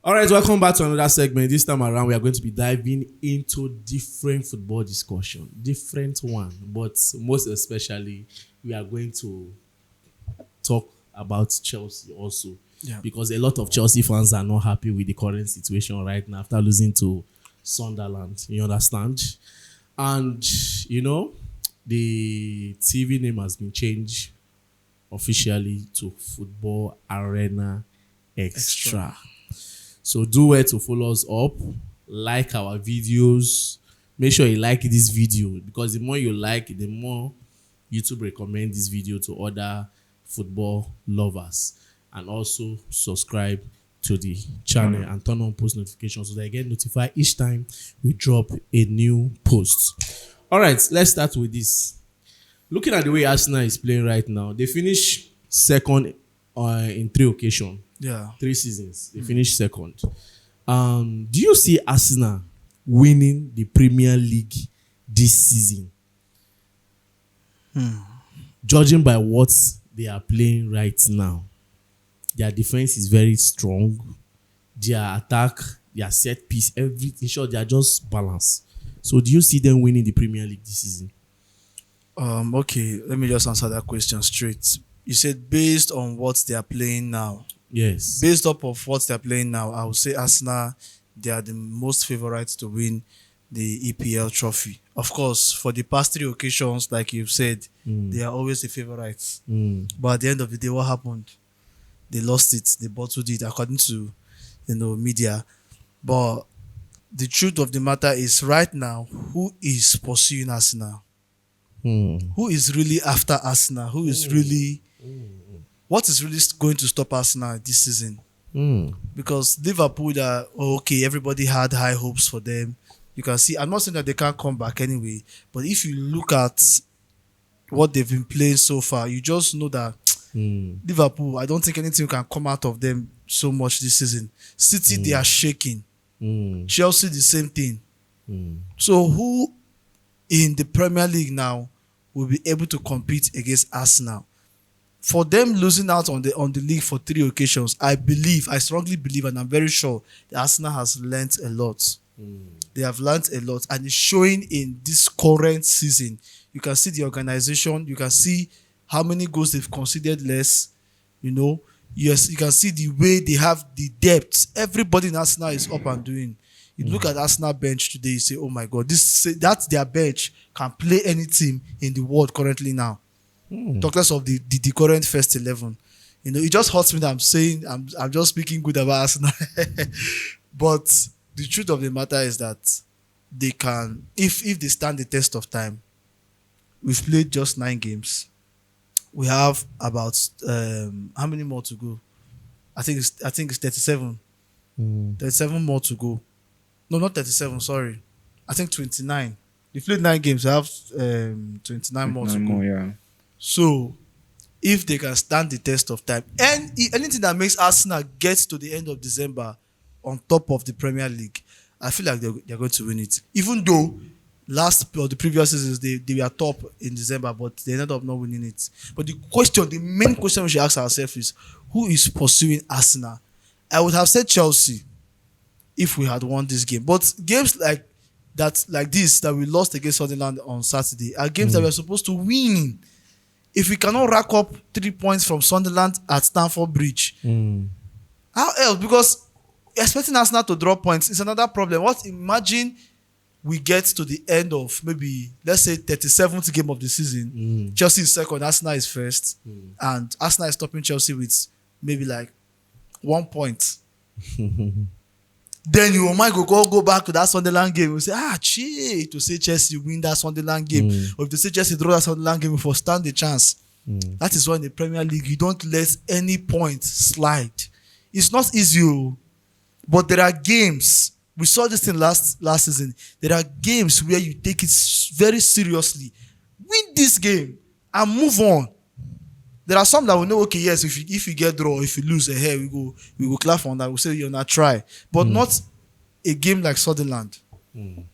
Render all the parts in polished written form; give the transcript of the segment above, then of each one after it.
All right, welcome back to another segment. This time around, we are going to be diving into different football discussion, different one, but most especially, we are going to talk about Chelsea also, Yeah. because a lot of Chelsea fans are not happy with the current situation right now after losing to Sunderland. You understand? And the TV name has been changed officially to Football Arena Extra. So do well to follow us up, like our videos. Make sure you like this video, because the more you like, the more YouTube recommend this video to other football lovers. And also subscribe to the channel and turn on post notifications so that you get notified each time we drop a new post. All right, let's start with this. Looking at the way Arsenal is playing right now, they finished second in 3 occasions. Yeah. 3 seasons. They finished second. Do you see Arsenal winning the Premier League this season? Judging by what they are playing right now, their defense is very strong. Their attack, their set piece, everything, sure, they are just balanced. So do you see them winning the Premier League this season? Okay, let me just answer that question straight. You said based on what they are playing now. Yes. Based up of what they are playing now, I would say Arsenal, they are the most favorites to win the EPL trophy. Of course, for the past 3 occasions, like you've said, they are always the favorites. But at the end of the day, what happened? They lost it. They bottled it, according to media. But the truth of the matter is, right now, who is pursuing Arsenal? Who is really after Arsenal? Who is really... What is really going to stop Arsenal this season? Because Liverpool, everybody had high hopes for them. You can see, I'm not saying that they can't come back anyway, but if you look at what they've been playing so far, you just know that Liverpool, I don't think anything can come out of them so much this season. City, they are shaking. Chelsea, the same thing. So who in the Premier League now will be able to compete against Arsenal? For them losing out on the league for 3 occasions, I strongly believe, and I'm very sure that Arsenal has learnt a lot. They have learnt a lot, and it's showing in this current season. You can see the organization. You can see how many goals they've conceded less. Yes, you can see the way they have the depth. Everybody in Arsenal is up and doing. You look at Arsenal bench today, you say, "Oh my God, that's their bench can play any team in the world currently now." Talk less of the current first 11. It just hurts me that I'm saying I'm just speaking good about Arsenal. But the truth of the matter is that they can, if they stand the test of time. We've played just 9 games. We have about how many more to go? I think it's 37. 37 more to go. No, not 37. Sorry, I think 29. We played 9 games. We have 29 more to go. Yeah. So, if they can stand the test of time, and anything that makes Arsenal get to the end of December on top of the Premier League, I feel like they're going to win it. Even though the previous seasons they were top in December, but they ended up not winning it. But the main question we should ask ourselves is, who is pursuing Arsenal? I would have said Chelsea if we had won this game. But games like this that we lost against Sunderland on Saturday are games that we're supposed to win. If we cannot rack up 3 points from Sunderland at Stamford Bridge, how else? Because expecting Arsenal to drop points is another problem. Imagine we get to the end of maybe, let's say, 37th game of the season. Chelsea is second, Arsenal is first, and Arsenal is stopping Chelsea with maybe like 1 point. Then you might go back to that Sunderland game. You say, to say Chelsea win that Sunderland game. Or if they say Chelsea draw that Sunderland game, for stand the chance. That is why in the Premier League, you don't let any point slide. It's not easy, but there are games. We saw this in last season. There are games where you take it very seriously. Win this game and move on. There are some that we know, okay, yes, if you get draw, if you lose, we go clap on that. We say you're not try, but not a game like Sunderland.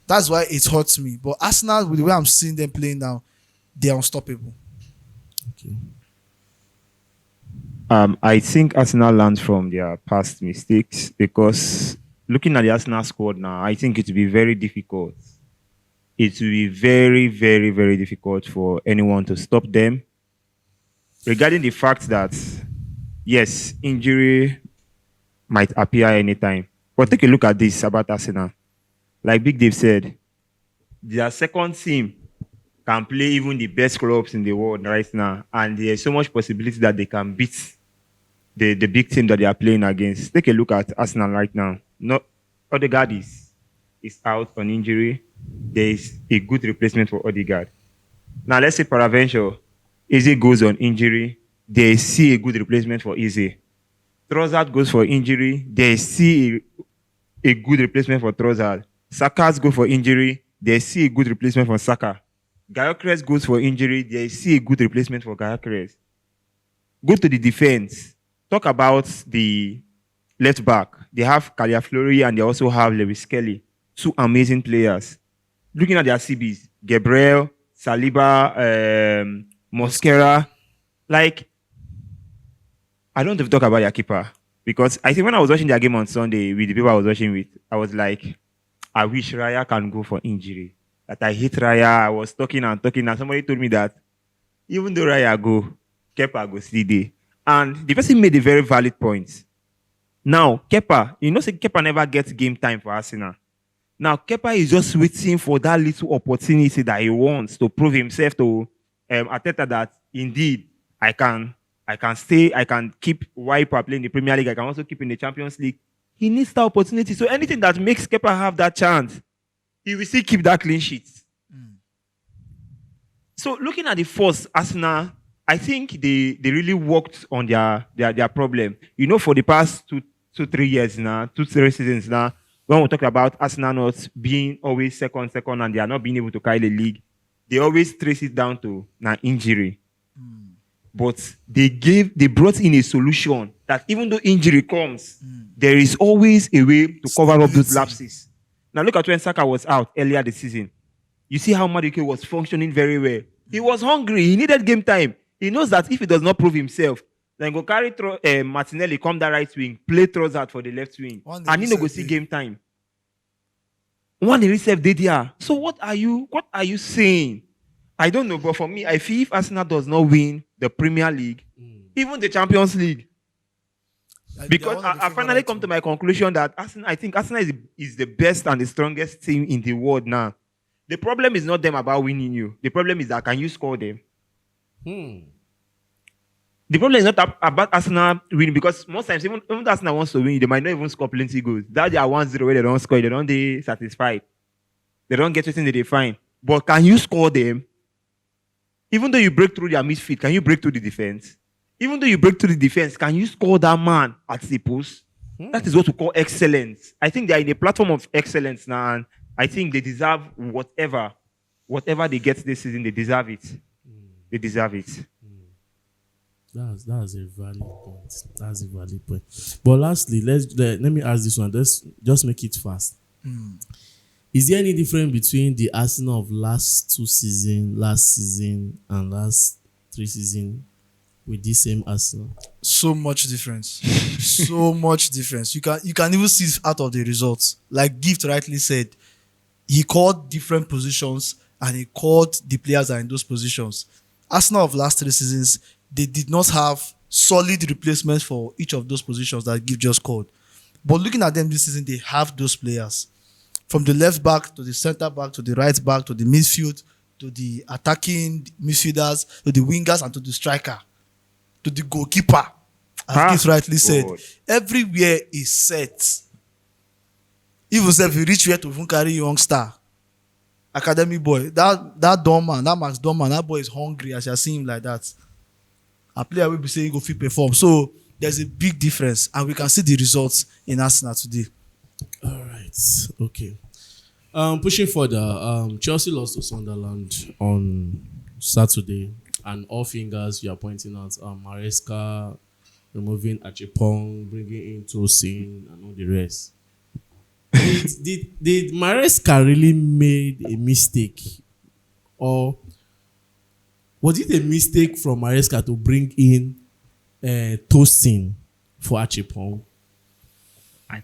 That's why it hurts me. But Arsenal, with the way I'm seeing them playing now, they're unstoppable. Okay. I think Arsenal learned from their past mistakes because looking at the Arsenal squad now, I think it will be very difficult. It will be very, very, very difficult for anyone to stop them. Regarding the fact that, yes, injury might appear anytime. But take a look at this about Arsenal. Like Big Dave said, their second team can play even the best clubs in the world right now. And there's so much possibility that they can beat the big team that they are playing against. Take a look at Arsenal right now. Not Odegaard is out on injury. There is a good replacement for Odegaard. Now let's say Paraventure, Eze goes on injury. There is still a good replacement for Eze. Trossard goes for injury. There is still a good replacement for Trossard. Saka's go for injury. There is still a good replacement for Saka. Gyökeres goes for injury. There is still a good replacement for Gyökeres. Go to the defense. Talk about the left back. They have Caliaflori and they also have Lewis Kelly. Two amazing players. Looking at their CBs, Gabriel, Saliba, Mosquera. Like, I don't have to talk about their keeper. Because I think when I was watching their game on Sunday with the people I was watching with, I was like, I wish Raya can go for injury. That I hate Raya. I was talking and somebody told me that even though Raya go, Kepa go still there. And the person made a very valid point. Now, Kepa, say Kepa never gets game time for Arsenal. Now, Kepa is just waiting for that little opportunity that he wants to prove himself to Arteta that indeed I can stay, I can keep Wiper playing the Premier League, I can also keep in the Champions League. He needs that opportunity. So anything that makes Kepa have that chance, he will still keep that clean sheet. So looking at the first Arsenal, I think they really worked on their problem. For the past 2-3 years now, 2-3 seasons now, when we talk about Arsenal not being always second, and they are not being able to carry the league, they always trace it down to an injury. But they brought in a solution that even though injury comes, there is always a way to cover up those lapses. Now look at when Saka was out earlier this season. You see how Madueke was functioning very well. He was hungry. He needed game time. He knows that if he does not prove himself, then go carry Martinelli, come that right wing, play Trossard for the left wing, and he no go see game time. One himself did here. So what are you saying? I don't know, but for me, I feel if Arsenal does not win the Premier League, even the Champions League, because I finally come to my conclusion that I think Arsenal is the best and the strongest team in the world now. The problem is not them about winning you. The problem is that can you score them? The problem is not about Arsenal winning because most times, even Arsenal wants to win, they might not even score plenty goals. That they are 1-0 where they don't score, they don't be satisfied. They don't get anything they find. But can you score them? Even though you break through their midfield, can you break through the defense? Even though you break through the defense, can you score that man at the post? That is what we call excellence. I think they are in a platform of excellence now, and I think they deserve whatever they get this season, they deserve it. They deserve it. That's a valid point. That's a valid point. But lastly, let me ask this one. Let's just make it fast. Is there any difference between the Arsenal of last season, and last 3 seasons with this same Arsenal? So much difference. So much difference. You can even see it out of the results. Like Gift rightly said, he called different positions and he called the players that are in those positions. Arsenal of last 3 seasons, they did not have solid replacements for each of those positions that Gift just called. But looking at them this season, they have those players. From the left back to the centre back to the right back to the midfield to the attacking midfielders to the wingers and to the striker to the goalkeeper. As Gift rightly said, everywhere is set. Even if you reach where to even carry youngster, academy boy, that Dorman, that Max Dorman, that boy is hungry as you see him like that. A player will be saying go fit perform. So there's a big difference, and we can see the results in Arsenal today. All right. Okay. Pushing further, Chelsea lost to Sunderland on Saturday, and all fingers you are pointing out, Maresca removing Achepong, bringing in Tosin, and all the rest. Did Maresca really made a mistake, or was it a mistake from Maresca to bring in toasting for Achepong? I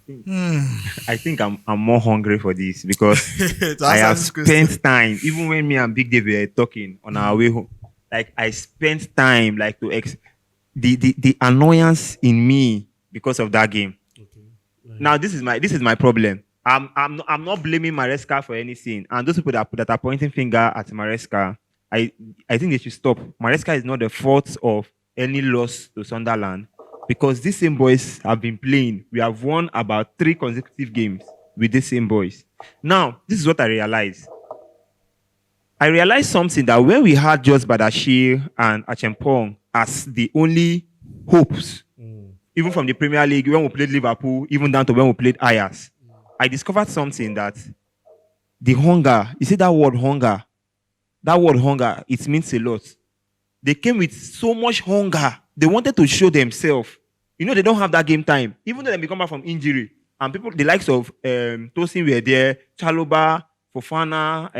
think I'm more hungry for this because To I answer have this question. spent time, even when me and Big Dave were talking on our way home. Like I spent time like the annoyance in me because of that game. Okay. Now this is my problem. I'm not blaming Maresca for anything, and those people that are pointing finger at Maresca, I think they should stop. Maresca is not the fault of any loss to Sunderland because these same boys have been playing. We have won about 3 consecutive games with these same boys. Now this is what I realized. I realized something that when we had just Badashir and Achempong as the only hopes even from the Premier League, when we played Liverpool, even down to when we played Ajax, I discovered something that the hunger, you see that word hunger, it means a lot. They came with so much hunger. They wanted to show themselves. They don't have that game time. Even though they come back from injury, and people, the likes of Tosin were there, Chaloba, Fofana,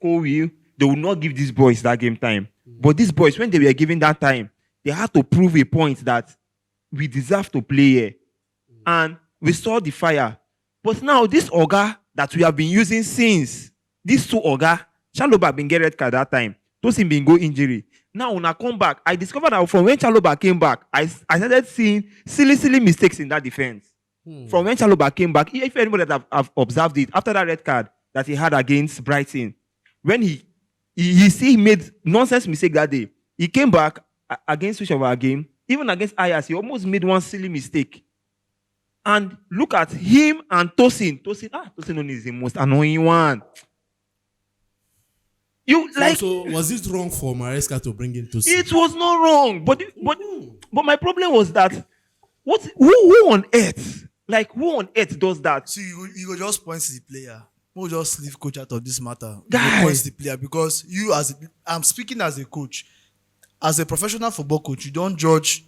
Kowi, they would not give these boys that game time. But these boys, when they were given that time, they had to prove a point that we deserve to play here. And we saw the fire. But now, this Oga that we have been using since, these two Oga, Chaloba been get red card that time, Tosin been go injury. Now, when I come back, I discovered that from when Chaloba came back, I started seeing silly mistakes in that defense. From when Chaloba came back, if anybody that have observed it, after that red card that he had against Brighton, when he made nonsense mistake that day, he came back against which of our game, even against Ajax, he almost made one silly mistake. And look at him and Tosin. Tosin is the most annoying one. So was it wrong for Maresca to bring in Tosin? It was not wrong, but my problem was that who on earth does that? So you go just point to the player. We'll just leave coach out of this matter. Guy. You point to the player because I'm speaking as a coach. As a professional football coach, you don't judge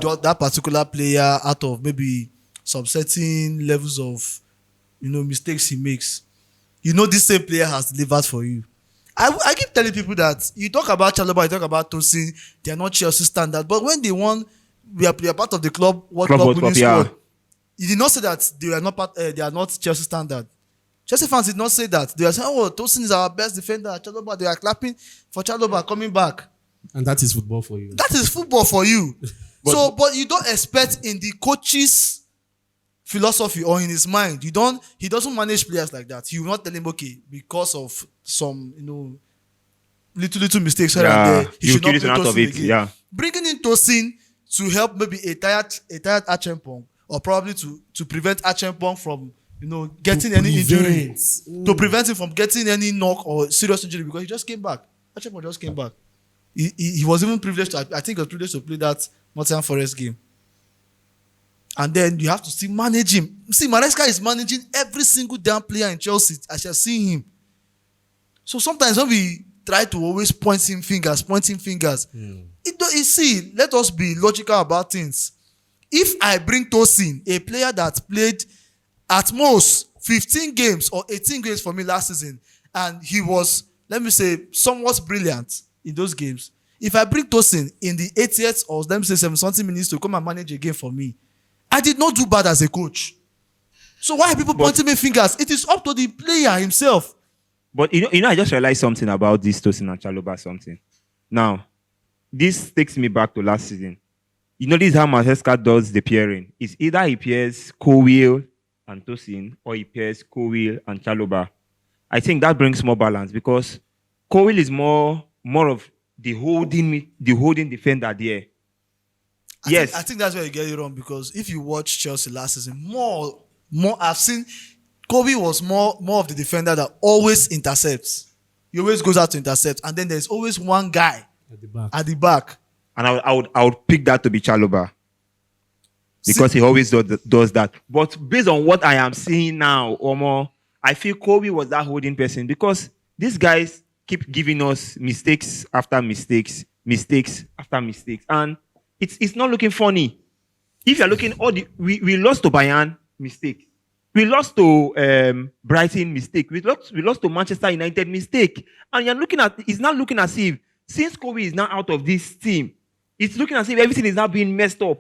that particular player out of maybe some certain levels of mistakes he makes. This same player has delivered for you. I keep telling people that you talk about Chalobah, you talk about Tosin, they are not Chelsea standard, but when they won, we are part of the club World Cup winning squad. You did not say that they are not Chelsea standard. Chelsea fans did not say that. They are saying, "Oh, Tosin is our best defender." Chalobah, they are clapping for Chalobah coming back. And that is football for you. That is football for you. But you don't expect in the coach's philosophy or in his mind, he doesn't manage players like that. You will not tell him, okay, because of some, little mistakes here and there, he should not play Tosin again. Yeah. Bringing in Tosin to help maybe a tired Achempong, or probably to prevent Achempong from, getting any injury. To prevent him from getting any knock or serious injury because he just came back. Achempong just came back. He was even privileged to play that Nottingham Forest game. And then you have to still manage him. See, Maresca is managing every single damn player in Chelsea as you're seeing him. So sometimes when we try to always point fingers, let us be logical about things. If I bring Tosin, a player that played at most 15 games or 18 games for me last season, and he was, let me say, somewhat brilliant in those games. If I bring Tosin in the 80th or let me say 70 minutes to come and manage a game for me, I did not do bad as a coach. So why are people pointing me fingers? It is up to the player himself. But I just realized something about this Tosin and Chalobah something. Now, this takes me back to last season. This is how Maresca does the pairing. It's either he pairs Cowell and Tosin or he pairs Cowell and Chalobah. I think that brings more balance because Cowell is more of the holding defender there. I think that's where you get it wrong because if you watch Chelsea last season, more I've seen Kobe was more of the defender that always intercepts. He always goes out to intercept, and then there's always one guy at the back. And I would pick that to be Chalobah because he always does that. But based on what I am seeing now, Omo, I feel Kobe was that holding person because these guys keep giving us mistakes after mistakes after mistakes, and it's not looking funny. If you're looking, we lost to Bayern, mistake. We lost to Brighton, mistake. We lost to Manchester United, mistake. And it's not looking as if since Kobe is now out of this team, It's looking as if everything is now being messed up.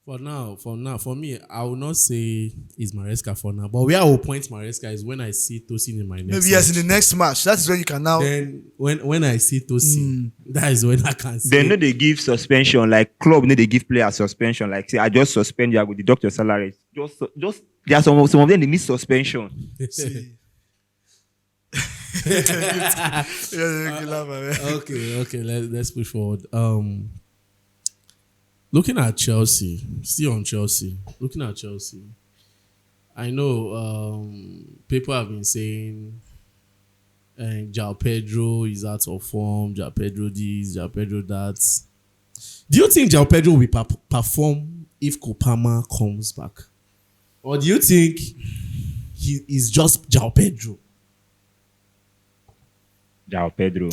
For me, I will not say it's Maresca for now. But where I will point Maresca is when I see Tosin in my next Maybe yes, match. in the next match. That is when you can now. Then when I see Tosin, that is when I can say. They know they give suspension, like club know they give players suspension. Like say, I just suspend you, I will deduct your salary. Just there are some of them they need suspension. See. Yeah, you laugh, man. Okay. Let's push forward. Looking at Chelsea, still on Chelsea. Looking at Chelsea, I know people have been saying João Pedro is out of form. João Pedro this, João Pedro that. Do you think João Pedro will perform if Kopama comes back, or do you think he is just João Pedro? João Pedro.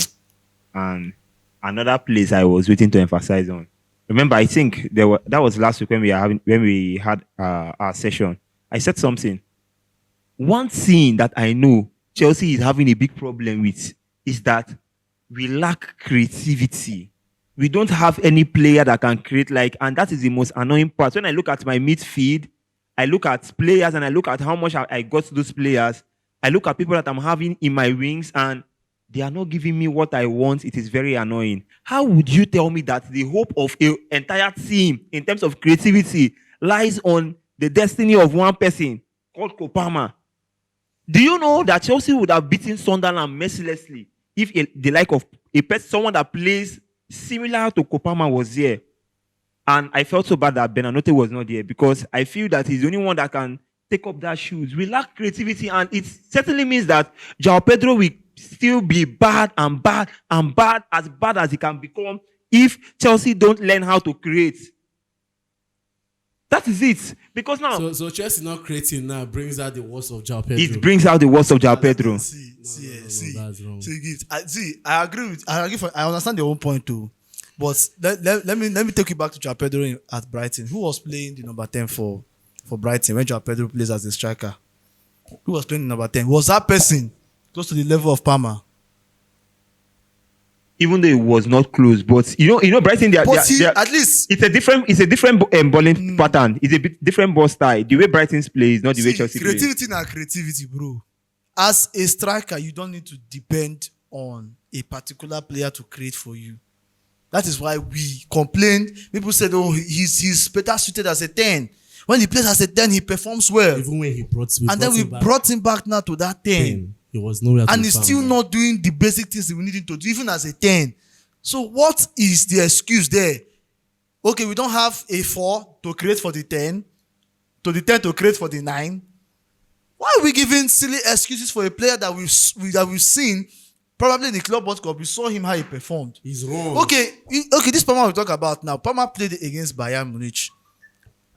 And another place I was waiting to emphasize on. Remember, I think that was last week when we had our session. I said something. One thing that I know Chelsea is having a big problem with is that we lack creativity. We don't have any player that can create and that is the most annoying part. When I look at my midfield, I look at players and I look at how much I got to those players. I look at people that I'm having in my wings and they are not giving me what I want. It is very annoying. How would you tell me that the hope of an entire team in terms of creativity lies on the destiny of one person called Kopama? Do you know that Chelsea would have beaten Sunderland mercilessly if the like of someone that plays similar to Kopama was there? And I felt so bad that Benanote was not there because I feel that he's the only one that can take up that shoes. We lack creativity, and it certainly means that João Pedro will still be bad as he can become if Chelsea don't learn how to create. That is it. Because now so Chelsea not creating now brings out the worst of João Pedro. It brings out the worst of João Pedro. See, that's wrong. I agree I understand your own point too. But let me take you back to João Pedro at Brighton. Who was playing the number 10 for Brighton when João Pedro plays as a striker? Who was playing the number 10? Was that person close to the level of Palmer? Even though it was not close, but you know, Brighton. At least it's a different bowling pattern. It's a bit different ball style. The way Brighton's play is not the way Chelsea plays. Creativity na creativity, bro. As a striker, you don't need to depend on a particular player to create for you. That is why we complained. People said, "Oh, he's better suited as a 10." When he plays as a 10, he performs well. Even when he brought him back now to that 10. He was nowhere and he's still not doing the basic things that we need him to do, even as a 10. So what is the excuse there? Okay, we don't have a 4 to create for the 10, to the 10 to create for the 9. Why are we giving silly excuses for a player that we've seen probably in the Club World Cup? We saw him how he performed. He's wrong. Okay, this Palmer we talk about now. Palmer played against Bayern Munich,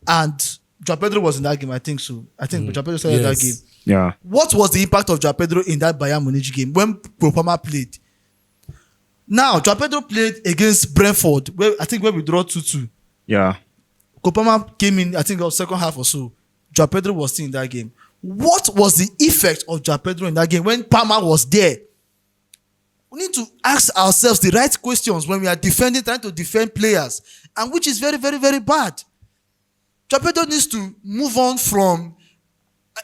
and João Pedro was in that game. I think so. I think João Pedro started that game. Yeah. What was the impact of João Pedro in that Bayern Munich game when Palmer played? Now, João Pedro played against Brentford, where we draw 2-2. Yeah. Kopama came in, I think, the second half or so. João Pedro was still in that game. What was the effect of João Pedro in that game when Palmer was there? We need to ask ourselves the right questions when we are trying to defend players, and which is very, very, very bad. João Pedro needs to move on from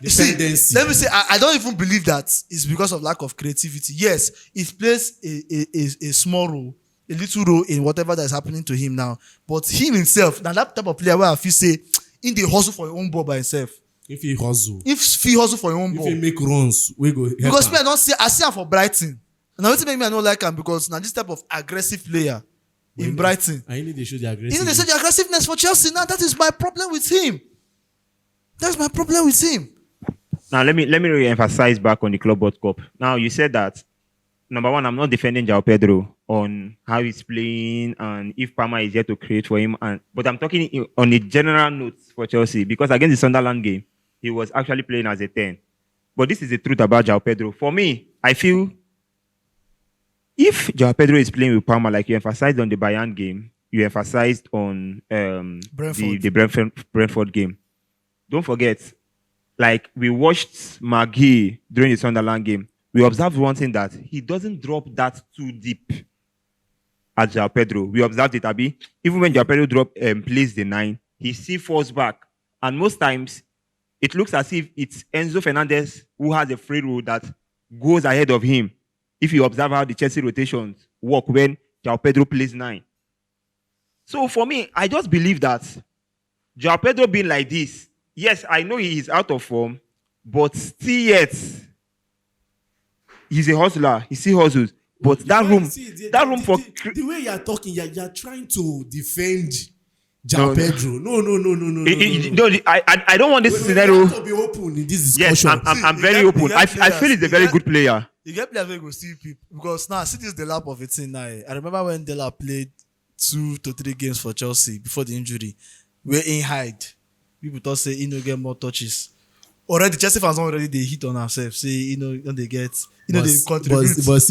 dependency. Let me say, I don't even believe that it's because of lack of creativity. Yes, it plays a small role, a little role in whatever that is happening to him now. But him himself, now that type of player where I feel say, in the hustle for your own ball by himself. If he hustle for your own ball. If he make runs, we go. Because me, I see him for Brighton. And now make me I don't like him because now this type of aggressive player in Brighton. I need they show the aggressiveness. You know they show the aggressiveness for Chelsea. Now that is my problem with him. That's my problem with him. Now let me re-emphasize back on the Club World Cup. Now you said that number one, I'm not defending João Pedro on how he's playing and if Palmer is here to create for him, but I'm talking on a general note for Chelsea because against the Sunderland game, he was actually playing as a 10. But this is the truth about João Pedro. For me, I feel if João Pedro is playing with Palmer like you emphasized on the Bayern game, you emphasized on the Brentford game. Don't forget, like we watched McGee during the Sunderland game, we observed one thing that he doesn't drop that too deep. at João Pedro. We observed it, Abi. Even when João Pedro plays the 9, he still falls back. And most times, it looks as if it's Enzo Fernandez who has a free role that goes ahead of him. If you observe how the Chelsea rotations work when João Pedro plays 9. So for me, I just believe that João Pedro being like this, yes, I know he is out of form, but still yet, he's a hustler. He still hustles. But that room, for the way you are talking, you're trying to defend João Pedro. No. I don't want this scenario. We have to be open in this discussion. Yes, I'm very open. I feel he's a very good player. You get players who go see people because now see this Delap of 18 now. I remember when Delap played 2 to 3 games for Chelsea before the injury, where in hide. People thought say he no get more touches. Already Chelsea fans already they hit on themselves. Say when they get they contribute. But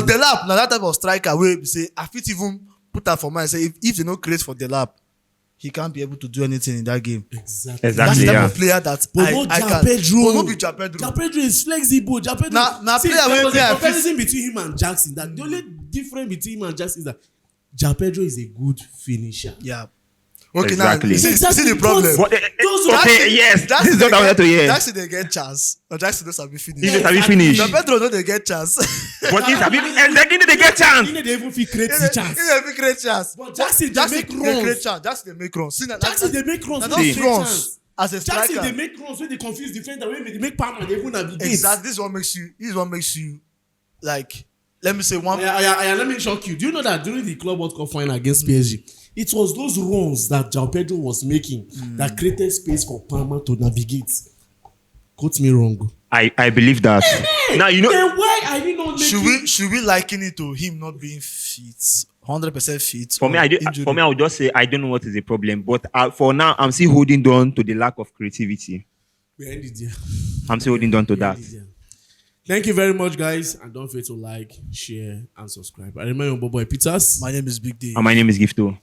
Delap now that type of striker where say I fit even put that for mine. Say if they no create for Delap, he can't be able to do anything in that game. Exactly. That's the type of player that but not João Pedro. But not be João Pedro. João Pedro is flexible. João Pedro. Now player when the comparison between him and Jackson. That the only difference between him and Jackson is that João Pedro is a good finisher. Yeah. Okay, exactly. Now see the problem. Yes, this is what I wanted to hear. Jackson they get chance, or Jackson does have finish. He just have finish. João Pedro no they get chance. But he's having and then they get chance. He they even fit create the chance. He never create chance. But Jackson they make runs. Jackson they make runs. See, Jackson they make runs. Not runs. As a striker, Jackson they make runs when they confuse defender. When they make palm and they even navigate. Exactly. This is what makes you like. Let me say one. Yeah, let me shock you. Do you know that during the Club World Cup final against PSG, it was those runs that João Pedro was making that created space for Palmer to navigate? Quote me wrong. I believe that. Now you know. Then why are you not making? Should we liken it to him not being fit, 100% fit? For me, I would just say I don't know what is the problem, but for now, I'm still holding on to the lack of creativity. We ended there. I'm still holding on to that. Thank you very much, guys, and don't forget to like, share, and subscribe. I remember your boy Peters. My name is Big D. And my name is Gifto.